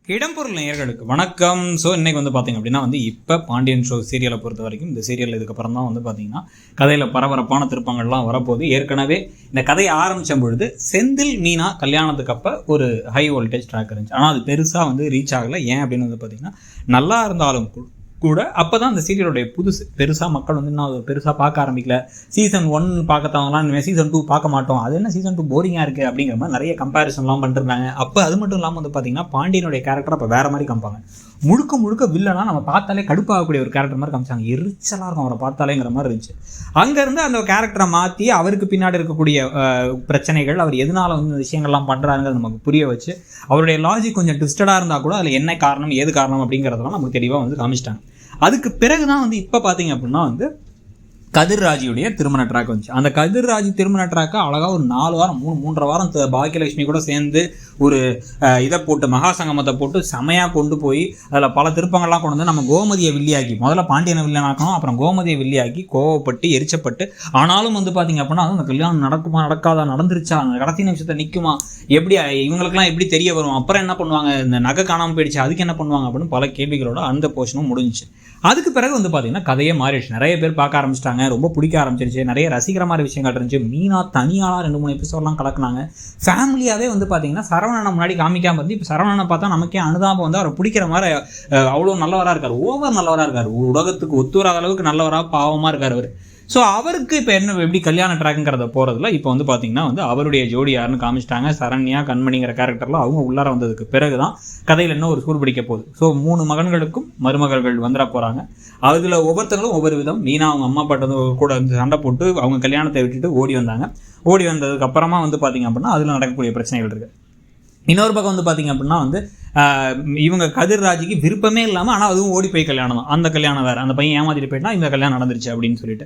இடம்பொருள் நேயர்களுக்கு வணக்கம். ஸோ இன்றைக்கி வந்து பார்த்திங்க அப்படின்னா இப்போ பாண்டியன் ஷோ சீரியலை பொறுத்த வரைக்கும் இந்த சீரியல் இதுக்கப்புறம் தான் பார்த்திங்கன்னா கதையில் பரபரப்பான திருப்பங்கள்லாம் வரப்போகுது. ஏற்கனவே இந்த கதையை ஆரம்பித்த பொழுது செந்தில் மீனா கல்யாணத்துக்கு அப்போ ஒரு ஹை வோல்டேஜ் ட்ராக் இருந்துச்சு. ஆனால் அது பெருசாக ரீச் ஆகலை. ஏன் அப்படின்னு பார்த்திங்கன்னா நல்லா இருந்தாலும் கூட அப்போ தான் அந்த சீரியலுடைய புதுசு பெருசாக மக்கள் இன்னும் பெருசாக பார்க்க ஆரம்பிக்கல. சீசன் 1 பார்க்கத்தவங்களாம் இனிமேல் சீசன் 2 பார்க்க மாட்டோம், அது என்ன சீசன் 2 போரிங்காக இருக்குது அப்படிங்கிற மாதிரி நிறைய கம்பேரிசன்லாம் பண்ணிருந்தாங்க. அப்போ அது மட்டும் இல்லாமல் பார்த்திங்கன்னா பாண்டியனுடைய கேரக்டர் அப்போ வேறு மாதிரி காமிப்பாங்க. முழுக்க வில்லனா நம்ம பார்த்தாலே கடுப்பாகக்கூடிய ஒரு கேரக்டர் மாதிரி காமிச்சாங்க. எரிச்சலாக இருக்கும் அவரை பார்த்தாலேங்கிற மாதிரி இருந்துச்சு. அங்கேருந்து அந்த கேரக்டரை மாற்றி அவருக்கு பின்னாடி இருக்கக்கூடிய பிரச்சனைகள், அவர் எதனால் இந்த விஷயங்கள்லாம் பண்ணுறாங்கிறது நமக்கு புரிய வச்சு அவருடைய லாஜிக் கொஞ்சம் ட்விஸ்டடாக இருந்தால் கூட அதில் என்ன காரணம் ஏது காரணம் அப்படிங்கிறதெல்லாம் நமக்கு தெளிவாக காமிச்சிட்டாங்க. அதுக்கு பிறகு தான் இப்போ பார்த்தீங்க அப்படின்னா கதிர்ராஜியுடைய திருமண ட்ராக் வந்துச்சு. அந்த கதிர்ராஜி திருமண ட்ராக்கை அழகாக ஒரு 4 வாரம் 3.5 வாரம் பாக்கியலட்சுமி கூட சேர்ந்து ஒரு இதை போட்டு மகாசங்கமத்தை போட்டு செமையாக கொண்டு போய் அதில் பல திருப்பங்கள்லாம் கொண்டு வந்து நம்ம கோமதியை வில்லியாக்கி, முதல்ல பாண்டியனை வில்லியனாக்கணும், அப்புறம் கோமதியை வில்லியாக்கி கோவப்பட்டு எரிச்சப்பட்டு, ஆனாலும் பார்த்திங்க அப்படின்னா அந்த கல்யாணம் நடக்குமா நடக்காதா, நடந்துருச்சா, அந்த கடைசி நிமிஷத்தை நிற்குமா, எப்படி இவங்களுக்குலாம் எப்படி தெரிய வரும், அப்புறம் என்ன பண்ணுவாங்க, இந்த நகை காணாமல் போயிடுச்சு அதுக்கு என்ன பண்ணுவாங்க அப்படின்னு பல கேள்விகளோட அந்த போர்ஷனும் முடிஞ்சிச்சு. அதுக்கு பிறகு பார்த்திங்கன்னா கதையே மாறிடுச்சு. நிறைய பேர் பார்க்க ஆரம்பிச்சிட்டாங்க, ரொம்ப பிடிக்க ஆரம்பிச்சிருச்சு. நிறைய ரசிக்கிற மாதிரி விஷயங்கள் இருந்துச்சு. மீனா தனியாலாம் 2-3 எபிசோட்லாம் கலக்குனாங்க. ஃபேமிலியாகவே பார்த்திங்கன்னா சரவணனை முன்னாடி காமிக்காமல் இருந்து இப்போ சரவணனை பார்த்தா நமக்கே அனுதாபம் அவரை பிடிக்கிற மாதிரி அவ்வளோ நல்லவராக இருக்கார். ஓவர் நல்லவராக இருக்கார். உலகத்துக்கு ஒத்து வராத அளவுக்கு நல்லவராக பாவமாக இருக்கார் அவர். ஸோ அவருக்கு இப்போ என்ன எப்படி கல்யாண ட்ராக்குங்கிறத போகிறதுல இப்போ பார்த்திங்கன்னா அவருடைய ஜோடி யாருன்னு காமிச்சிட்டாங்க. சரண்யா கண்மணிங்கிற கேரக்டரில் அவங்க உள்ளார வந்ததுக்கு பிறகு தான் கதையில் இன்னும் ஒரு சூடு பிடிக்க போகுது. ஸோ 3 மகன்களுக்கும் மருமகள்கள் வந்துட போகிறாங்க. அதில் ஒவ்வொருத்தங்களும் ஒவ்வொரு விதம். மீனா அவங்க அம்மா பாட்டு கூட சண்டை போட்டு அவங்க கல்யாணத்தை விட்டுட்டு ஓடி வந்தாங்க. ஓடி வந்ததுக்கு அப்புறமா பார்த்திங்க அப்படின்னா அதில் நடக்கக்கூடிய பிரச்சனைகள் இருக்குது. இன்னொரு பக்கம் பார்த்திங்க அப்படின்னா இவங்க கதிர்ராஜிக்கு விருப்பமே இல்லாமல் ஆனால் அதுவும் ஓடி போய் கல்யாணம் தான். அந்த கல்யாணம் வேறு, அந்த பையன் ஏமாத்திட்டு போயிட்டா இந்த கல்யாணம் நடந்துருச்சு அப்படின்னு சொல்லிட்டு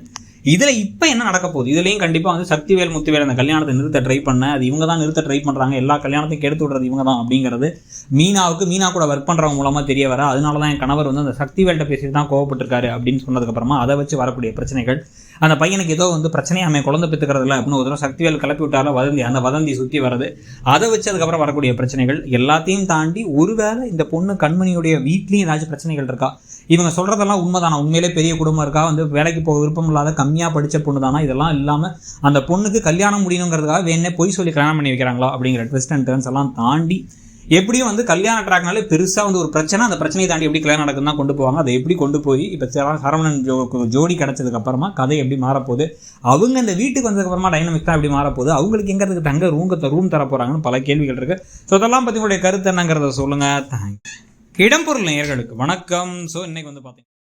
இதில் இப்போ என்ன நடக்க போகுது, இதுலேயும் கண்டிப்பாக சக்திவேல் முத்துவேல் அந்த கல்யாணத்தை நிறுத்த ட்ரை பண்ண, அது இவங்க தான் நிறுத்த ட்ரை பண்ணுறாங்க, எல்லா கல்யாணத்தையும் கெடுத்து விடுறது இவங்க தான் அப்படிங்கிறது மீனா கூட ஒர்க் பண்ணுறவங்க மூலமாக தெரிய வர. அதனால தான் என் கணவர் அந்த சக்திவேல்கிட்ட பேசிட்டு தான் கோவப்பட்டிருக்காரு அப்படின்னு சொன்னதுக்கப்புறமா அதை வச்சு வரக்கூடிய பிரச்சனைகள், அந்த பையனுக்கு ஏதோ பிரச்சனையாமே குழந்தை பெற்றுக்கிறதுல அப்படின்னு ஒரு தடவை சக்திவேல் கிளப்பி விட்டால வதந்தி, அந்த வதந்தி சுற்றி வருது. அதை வச்சு அதுக்கப்புறம் வரக்கூடிய பிரச்சனைகள் எல்லாத்தையும் தாண்டி ஒருவேளை இந்த பொண்ணு கண்மணியுடைய வீட்லேயும் ஏதாச்சும் பிரச்சனைகள் இருக்கா, இவங்க சொல்கிறதெல்லாம் உண்மைதானா, உண்மையிலே பெரிய குடும்பம் இருக்கா, வேலைக்கு போக விருப்பம் இல்லாத கம்மியாக படித்த பொண்ணு தானா, இதெல்லாம் இல்லாமல் அந்த பொண்ணுக்கு கல்யாணம் முடியணுங்கிறதுக்காக வேணே பொய் சொல்லி கல்யாணம் பண்ணி வைக்கிறாங்களா அப்படிங்கிற ட்விஸ்ட் அண்ட் டர்ன்ஸ் எல்லாம் தாண்டி எப்படியும் கல்யாண ட்ராக்னாலே பெருசாக ஒரு பிரச்சனை, அந்த பிரச்சனையை தாண்டி எப்படி கல்யாணம் நடக்குதுன்னு தான் கொண்டு போவாங்க. அதை எப்படி கொண்டு போய் இப்போ சரவணன் ஜோடி கிடச்சதுக்கப்புறமா கதை எப்படி மாறப்போகுது, அவங்க இந்த வீட்டுக்கு வந்ததுக்கப்புறமா டைனமிக்ஸ் தான் எப்படி மாறப்போகுது, அவங்களுக்கு எங்கிறதுக்கு தங்க ரூம் தர போகிறாங்கன்னு பல கேள்விகள் இருக்குது. ஸோ அதெல்லாம் பற்றி உங்களுடைய கருத்து என்னங்கிறத சொல்லுங்கள். தேங்க்ஸ். இடம்பொருள் நேயர்களுக்கு வணக்கம். ஸோ இன்னைக்கு பார்த்தீங்கன்னா